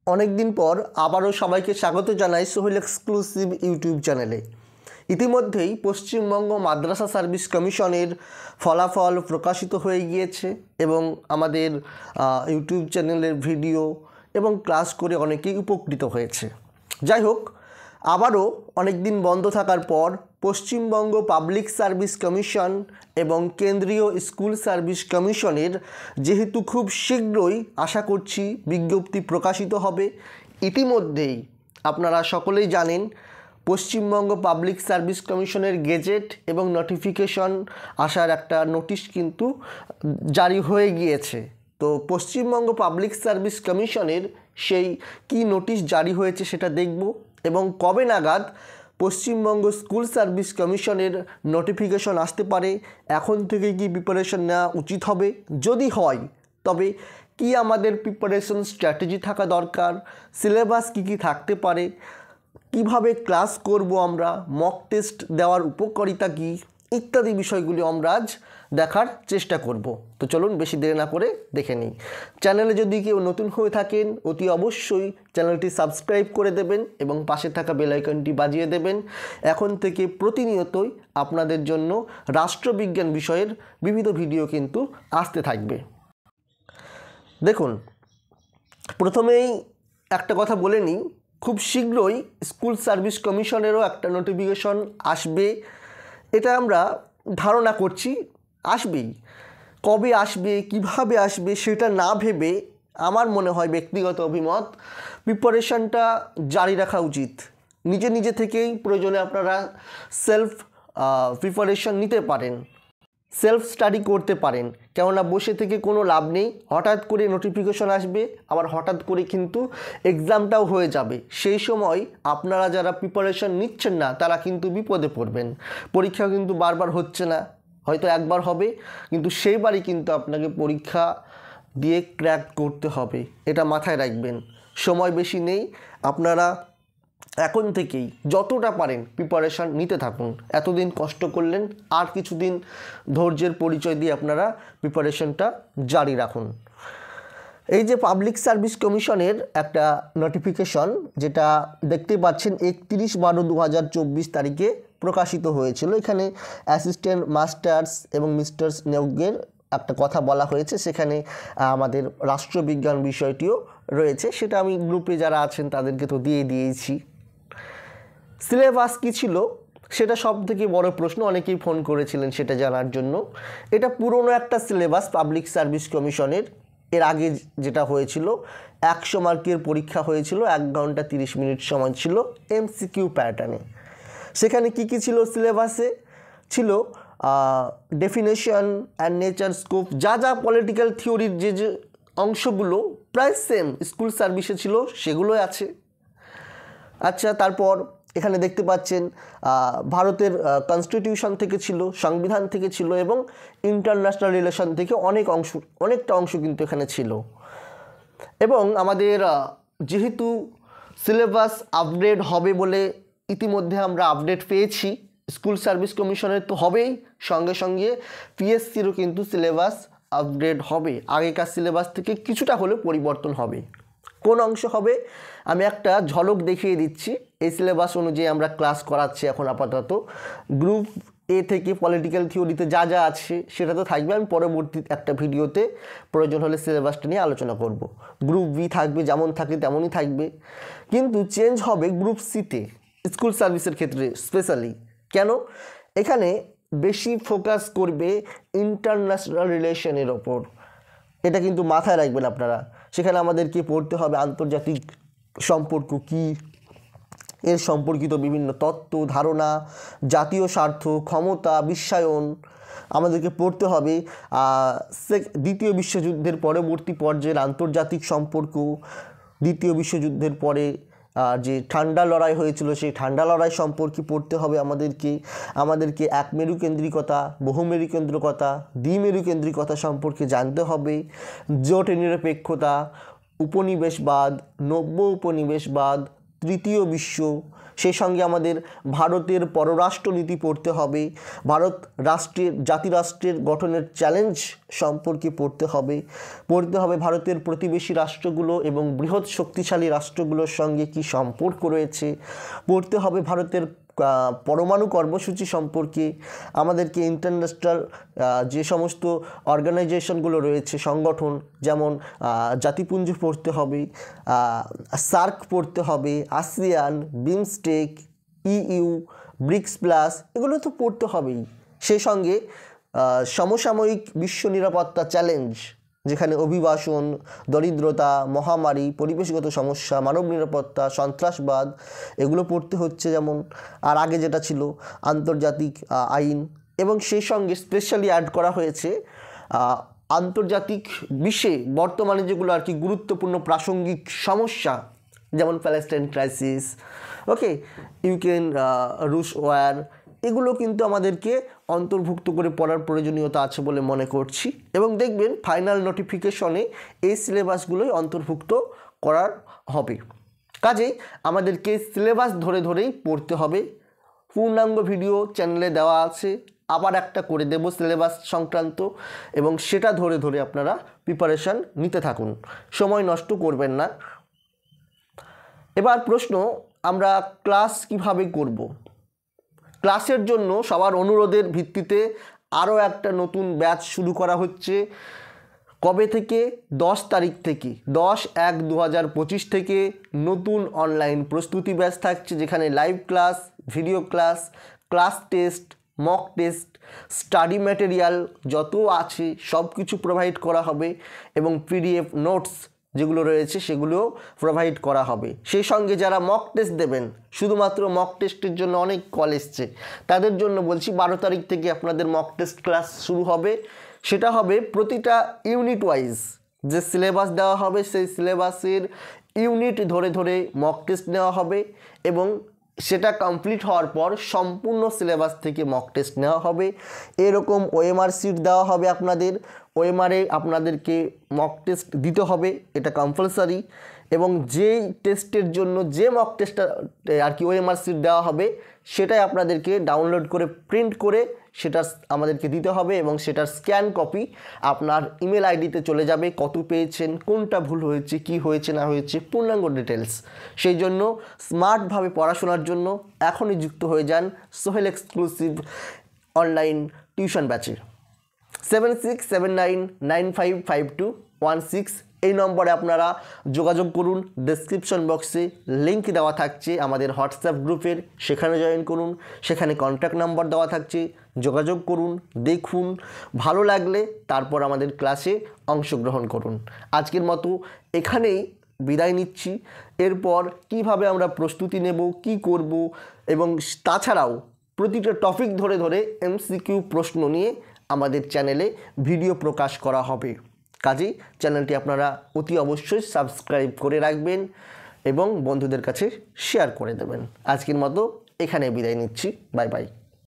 অনেক দিন পর আবারও সবাইকে স্বাগত জানাই সোহেল এক্সক্লুসিভ ইউটিউব চ্যানেলে। ইতিমধ্যেই পশ্চিমবঙ্গ মাদ্রাসা সার্ভিস কমিশনের ফলাফল প্রকাশিত হয়ে গিয়েছে এবং আমাদের ইউটিউব চ্যানেলের ভিডিও এবং ক্লাস করে অনেকেই উপকৃত হয়েছে। যাই হোক, আবারও অনেক দিন বন্ধ থাকার পর পশ্চিমবঙ্গ পাবলিক সার্ভিস কমিশন এবং কেন্দ্রীয় স্কুল সার্ভিস কমিশনের যেহেতু খুব শীঘ্রই আশা করছি বিজ্ঞপ্তি প্রকাশিত হবে। ইতিমধ্যেই আপনারা সকলেই জানেন পশ্চিমবঙ্গ পাবলিক সার্ভিস কমিশনের গেজেট এবং নোটিফিকেশন আসার একটা নোটিশ কিন্তু জারি হয়ে গিয়েছে। তো পশ্চিমবঙ্গ পাবলিক সার্ভিস কমিশনের সেই কি নোটিশ জারি হয়েছে সেটা দেখব এবং কবে নাগাদ পশ্চিমবঙ্গ স্কুল সার্ভিস কমিশনের নোটিফিকেশন আসতে পারে, এখন থেকে কি প্রিপারেশন নেওয়া উচিত হবে, যদি হয় তবে কি আমাদের প্রিপারেশন স্ট্র্যাটেজি থাকা দরকার, সিলেবাস কি থাকতে পারে, কিভাবে ক্লাস করব আমরা, মক টেস্ট দেওয়ার উপকারিতা কী ইত্যাদি বিষয়গুলি আমরা আজ দেখার চেষ্টা করব। তো চলুন বেশি দেরি না করে দেখে নিই। চ্যানেলে যদি কেউ নতুন হয়ে থাকেন অতি অবশ্যই চ্যানেলটি সাবস্ক্রাইব করে দেবেন এবং পাশে থাকা বেল আইকনটি বাজিয়ে দেবেন। এখন থেকে প্রতিনিয়তই আপনাদের জন্য রাষ্ট্রবিজ্ঞান বিষয়ের বিবিধ ভিডিও কিন্তু আসতে থাকবে। দেখুন, প্রথমেই একটা কথা বলে নিই, খুব শীঘ্রই স্কুল সার্ভিস কমিশনেরও একটা নোটিফিকেশন আসবে, এটা আমরা ধারণা করছি আসবেই। কবে আসবে, কিভাবে আসবে সেটা না ভেবে আমার মনে হয় ব্যক্তিগত অভিমত প্রিপারেশনটা জারি রাখা উচিত। নিজে নিজে থেকেই প্রয়োজনে আপনারা সেলফ প্রিপারেশন নিতে পারেন, সেলফ স্টাডি করতে পারেন, কেননা বসে থেকে কোনো লাভ নেই। হঠাৎ করে নোটিফিকেশন আসবে, আবার হঠাৎ করে কিন্তু এক্সামটাও হয়ে যাবে। সেই সময় আপনারা যারা প্রিপারেশন নিচ্ছেন না তারা কিন্তু বিপদে পড়বেন। পরীক্ষা কিন্তু বারবার হচ্ছে না, হয়তো একবার হবে, কিন্তু সেইবারই কিন্তু আপনাকে পরীক্ষা দিয়ে ক্র্যাক করতে হবে, এটা মাথায় রাখবেন। সময় বেশি নেই, আপনারা এখন থেকেই যতটা পারেন প্রিপারেশান নিতে থাকুন। এতদিন কষ্ট করলেন, আর কিছুদিন ধৈর্যের পরিচয় দিয়ে আপনারা প্রিপারেশনটা জারি রাখুন। এই যে পাবলিক সার্ভিস কমিশনের একটা নোটিফিকেশন, যেটা দেখতে পাচ্ছেন 31/12/2024 তারিখে প্রকাশিত হয়েছিল। এখানে অ্যাসিস্ট্যান্ট মাস্টার্স এবং মিস্টার্স নিয়োগের একটা কথা বলা হয়েছে, সেখানে আমাদের রাষ্ট্রবিজ্ঞান বিষয়টিও রয়েছে, সেটা আমি গ্রুপে যারা আছেন তাদেরকে তো দিয়েছি। সিলেবাস কী ছিল সেটা সব থেকে বড় প্রশ্ন, অনেকেই ফোন করেছিলেন সেটা জানার জন্য। এটা পুরনো একটা সিলেবাস পাবলিক সার্ভিস কমিশনের। এর আগে যেটা হয়েছিল 100 মার্কের পরীক্ষা হয়েছিল, 1 ঘন্টা 30 মিনিট সময় ছিল এমসিকিউ প্যাটার্নে। সেখানে কি ছিল সিলেবাসে ছিল ডেফিনেশন অ্যান্ড নেচার স্কোপ, যা পলিটিক্যাল থিওরির যে অংশগুলো প্রায় সেম স্কুল সার্ভিসে ছিল সেগুলোই আছে। আচ্ছা, তারপর এখানে দেখতে পাচ্ছেন ভারতের কনস্টিটিউশন থেকে ছিল, সংবিধান থেকে ছিল এবং ইন্টারন্যাশনাল রিলেশন থেকে অনেকটা অংশ কিন্তু এখানে ছিল। এবং আমাদের যেহেতু সিলেবাস আপডেট হবে বলে ইতিমধ্যে আমরা আপডেট পেয়েছি, স্কুল সার্ভিস কমিশনের তো হবেই, সঙ্গে সঙ্গে পিএসসিরও কিন্তু সিলেবাস আপডেট হবে। আগেকার সিলেবাস থেকে কিছুটা হলেও পরিবর্তন হবে। কোন অংশ হবে আমি একটা ঝলক দেখিয়ে দিচ্ছি। এই সিলেবাস অনুযায়ী আমরা ক্লাস করাচ্ছি এখন আপাতত। গ্রুপ এ থেকে পলিটিক্যাল থিওরিতে যা আছে সেটা তো থাকবে, আমি পরবর্তী একটা ভিডিওতে প্রয়োজন হলে সিলেবাসটা নিয়ে আলোচনা করব। গ্রুপ বি থাকবে যেমন থাকে তেমনই থাকবে, কিন্তু চেঞ্জ হবে গ্রুপ সিতে স্কুল সার্ভিসের ক্ষেত্রে স্পেশালি। কেন? এখানে বেশি ফোকাস করবে ইন্টারন্যাশনাল রিলেশনের ওপর, এটা কিন্তু মাথায় রাখবেন আপনারা। সেখানে আমাদেরকে পড়তে হবে আন্তর্জাতিক সম্পর্ক কী, এর সম্পর্কিত বিভিন্ন তত্ত্ব ধারণা, জাতীয় স্বার্থ, ক্ষমতা, বিশ্বায়ন আমাদেরকে পড়তে হবে। দ্বিতীয় বিশ্বযুদ্ধের পরবর্তী পর্যায়ের আন্তর্জাতিক সম্পর্ক, দ্বিতীয় বিশ্বযুদ্ধের পরে যে ঠান্ডা লড়াই হয়েছিল সেই ঠান্ডা লড়াই সম্পর্কে পড়তে হবে আমাদেরকে এক মেরুকেন্দ্রিকতা, বহুমেরুকেন্দ্রিকতা, দ্বিমেরুকেন্দ্রিকতা সম্পর্কে জানতে হবে। জোট নিরপেক্ষতা, উপনিবেশবাদ, নব্য উপনিবেশবাদ, তৃতীয় বিশ্ব, সেই সঙ্গে আমাদের ভারতের পররাষ্ট্রনীতি পড়তে হবে, জাতিরাষ্ট্রের গঠনের চ্যালেঞ্জ সম্পর্কে পড়তে হবে ভারতের প্রতিবেশী রাষ্ট্রগুলো এবং বৃহৎ শক্তিশালী রাষ্ট্রগুলোর সঙ্গে কি সম্পর্ক রয়েছে, পড়তে হবে ভারতের পরমাণু কর্মসূচি সম্পর্কে, আমাদেরকে ইন্টারন্যাশনাল যে সমস্ত অর্গানাইজেশনগুলো রয়েছে, সংগঠন, যেমন জাতিপুঞ্জ পড়তে হবে, সার্ক পড়তে হবে, ASEAN, BIMSTEC, EU, BRICS plus, এগুলো তো পড়তে হবেই। সেই সঙ্গে সমসাময়িক বিশ্ব নিরাপত্তা চ্যালেঞ্জ, যেখানে অভিবাসন, দরিদ্রতা, মহামারী, পরিবেশগত সমস্যা, মানব নিরাপত্তা, সন্ত্রাসবাদ, এগুলো পড়তে হচ্ছে, যেমন আর আগে যেটা ছিল আন্তর্জাতিক আইন, এবং সেই সঙ্গে স্পেশালি অ্যাড করা হয়েছে আন্তর্জাতিক বিশ্বে বর্তমানে যেগুলো আর কি গুরুত্বপূর্ণ প্রাসঙ্গিক সমস্যা, যেমন প্যালেস্টাইন ক্রাইসিস, ওকে, ইউক্রেন রুশ ওয়ার, এগুলো কিন্তু আমাদেরকে অন্তর্ভুক্ত করে পড়ার প্রয়োজনীয়তা আছে বলে মনে করছি। এবং দেখবেন ফাইনাল নোটিফিকেশনে এই সিলেবাসগুলোই অন্তর্ভুক্ত করার হবে। কাজেই আমাদেরকে সিলেবাস ধরে ধরেই পড়তে হবে। পূর্ণাঙ্গ ভিডিও চ্যানেলে দেওয়া আছে, আবার একটা করে দেব সিলেবাস সংক্রান্ত, এবং সেটা ধরে ধরে আপনারা প্রিপারেশান নিতে থাকুন, সময় নষ্ট করবেন না। এবার প্রশ্ন, আমরা ক্লাস কিভাবে করব? ক্লাসের জন্য সবার অনুরোধের ভিত্তিতে আরও একটা নতুন ব্যাচ শুরু করা হচ্ছে। কবে থেকে? 10 তারিখ থেকে, 10/1/2025 থেকে নতুন অনলাইন প্রস্তুতি ব্যাচ থাকছে, যেখানে live class, video class, class test, mock test, study material যত আছে সব কিছু প্রোভাইড করা হবে, এবং পিডিএফ নোটস যেগুলো রয়েছে সেগুলোও প্রোভাইড করা হবে। সেই সঙ্গে যারা মক টেস্ট দেবেন, শুধুমাত্র মক টেস্টের জন্য অনেক কল এসছে, তাদের জন্য বলছি 12 তারিখ থেকে আপনাদের মক টেস্ট ক্লাস শুরু হবে। সেটা হবে প্রতিটা ইউনিট ওয়াইজ যে সিলেবাস দেওয়া হবে, সেই সিলেবাসের ইউনিট ধরে ধরে মক টেস্ট নেওয়া হবে, এবং সেটা কমপ্লিট হওয়ার পর সম্পূর্ণ সিলেবাস থেকে মক টেস্ট নেওয়া হবে। এরকম ওএমআর শিট দেওয়া হবে আপনাদের, ওএমআরে আপনাদেরকে মক টেস্ট দিতে হবে, এটা কম্পালসারি। এবং যেই টেস্টের জন্য যে মক টেস্টটা আর কি ওএমআর শিট দেওয়া হবে, সেটাই আপনাদেরকে ডাউনলোড করে প্রিন্ট করে সেটা আমাদেরকে দিতে হবে, এবং সেটার স্ক্যান কপি আপনার ইমেল আইডিতে চলে যাবে। কত পেয়েছেন, কোনটা ভুল হয়েছে, কি হয়েছে না হয়েছে, পূর্ণাঙ্গ ডিটেলস। সেই জন্য স্মার্টভাবে পড়াশোনার জন্য এখনই যুক্ত হয়ে যান সোহেল এক্সক্লুসিভ অনলাইন টিউশন ব্যাচে। 7679955216 এই নম্বরে আপনারা যোগাযোগ করুন। ডেসক্রিপশন বক্সে লিঙ্ক দেওয়া থাকছে আমাদের হোয়াটসঅ্যাপ গ্রুপের, সেখানে জয়েন করুন। সেখানে কন্ট্যাক্ট নাম্বার দেওয়া থাকছে, যোগাযোগ করুন, দেখুন, ভালো লাগলে তারপর আমাদের ক্লাসে অংশগ্রহণ করুন। আজকের মতো এখানেই বিদায় নিচ্ছি। এরপর কিভাবে আমরা প্রস্তুতি নেব, কি করব, এবং তাছাড়াও প্রতিটা টপিক ধরে ধরে এমসিকিউ প্রশ্ন নিয়ে আমাদের চ্যানেলে ভিডিও প্রকাশ করা হবে। কাজেই চ্যানেলটি আপনারা অতি অবশ্যই সাবস্ক্রাইব করে রাখবেন এবং বন্ধুদের কাছে শেয়ার করে দেবেন। আজকের মতো এখানে বিদায় নিচ্ছি। Bye bye.